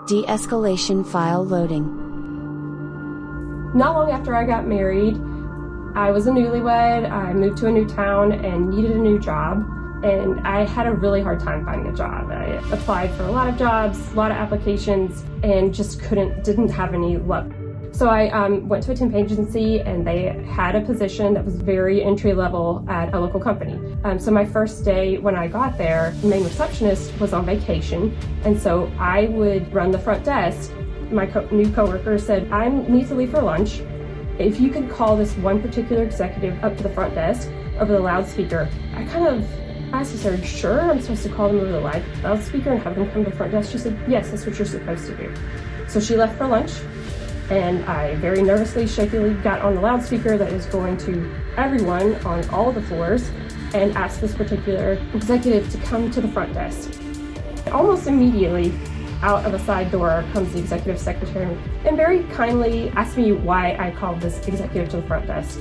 De-Escalation file loading. Not long after I got married, I was a newlywed. I moved to a new town and needed a new job. And I had a really hard time finding a job. I applied for a lot of jobs, a lot of applications, and just didn't have any luck. So I went to a temp agency, and they had a position that was very entry level at a local company. So my first day when I got there, the main receptionist was on vacation, and so I would run the front desk. My new coworker said, "I need to leave for lunch. If you could call this one particular executive up to the front desk over the loudspeaker." I kind of asked her, "Are you sure I'm supposed to call them over the loudspeaker and have them come to the front desk?" She said, "Yes, that's what you're supposed to do." So she left for lunch, and I very nervously, shakily got on the loudspeaker that is going to everyone on all the floors and asked this particular executive to come to the front desk. Almost immediately, out of a side door comes the executive secretary and very kindly asked me why I called this executive to the front desk,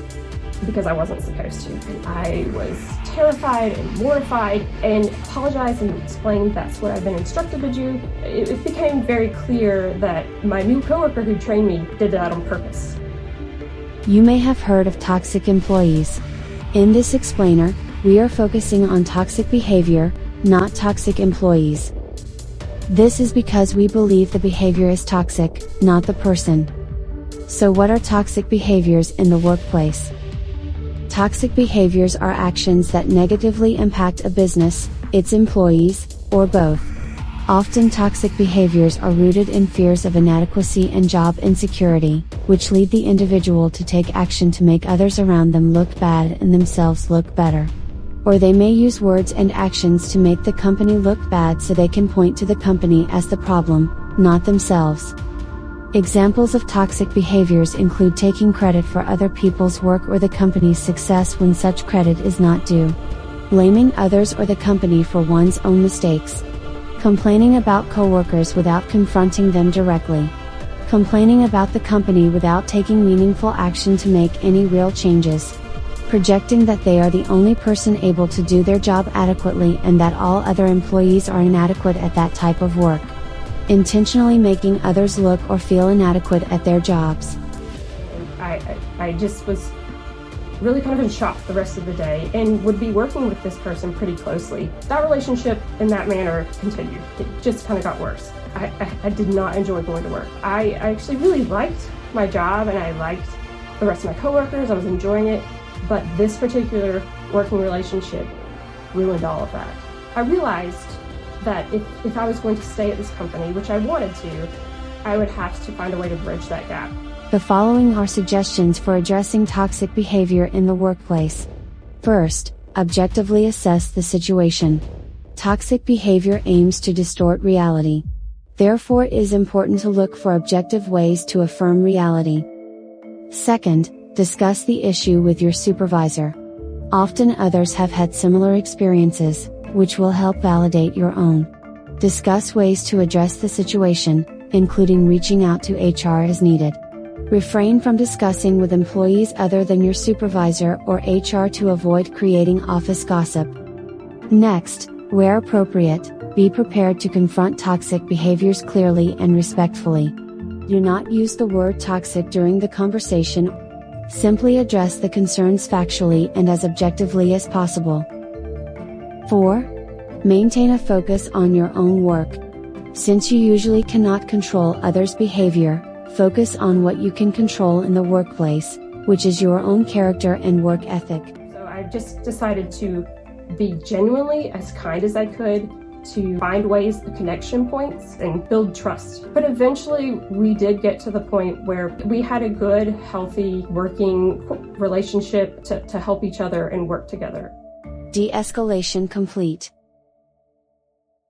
because I wasn't supposed to. And I was terrified and mortified and apologized and explained that's what I've been instructed to do. It became very clear that my new coworker who trained me did that on purpose. You may have heard of toxic employees. In this explainer, we are focusing on toxic behavior, not toxic employees. This is because we believe the behavior is toxic, not the person. So what are toxic behaviors in the workplace? Toxic behaviors are actions that negatively impact a business, its employees, or both. Often toxic behaviors are rooted in fears of inadequacy and job insecurity, which lead the individual to take action to make others around them look bad and themselves look better. Or they may use words and actions to make the company look bad so they can point to the company as the problem, not themselves. Examples of toxic behaviors include taking credit for other people's work or the company's success when such credit is not due. Blaming others or the company for one's own mistakes. Complaining about coworkers without confronting them directly. Complaining about the company without taking meaningful action to make any real changes. Projecting that they are the only person able to do their job adequately and that all other employees are inadequate at that type of work. Intentionally making others look or feel inadequate at their jobs. I just was really kind of in shock the rest of the day and would be working with this person pretty closely. That relationship in that manner continued. It just kind of got worse. I did not enjoy going to work. I actually really liked my job and I liked the rest of my coworkers. I was enjoying it, but this particular working relationship ruined all of that. I realized that if I was going to stay at this company, which I wanted to, I would have to find a way to bridge that gap. The following are suggestions for addressing toxic behavior in the workplace. First, objectively assess the situation. Toxic behavior aims to distort reality. Therefore, it is important to look for objective ways to affirm reality. Second, discuss the issue with your supervisor. Often others have had similar experiences, which will help validate your own. Discuss ways to address the situation, including reaching out to HR as needed. Refrain from discussing with employees other than your supervisor or HR to avoid creating office gossip. Next, where appropriate, be prepared to confront toxic behaviors clearly and respectfully. Do not use the word toxic during the conversation. Simply address the concerns factually and as objectively as possible. 4. Maintain a focus on your own work. Since you usually cannot control others' behavior, focus on what you can control in the workplace, which is your own character and work ethic. So I just decided to be genuinely as kind as I could, to find ways, the connection points, and build trust. But eventually we did get to the point where we had a good, healthy, working relationship to help each other and work together. De-escalation complete.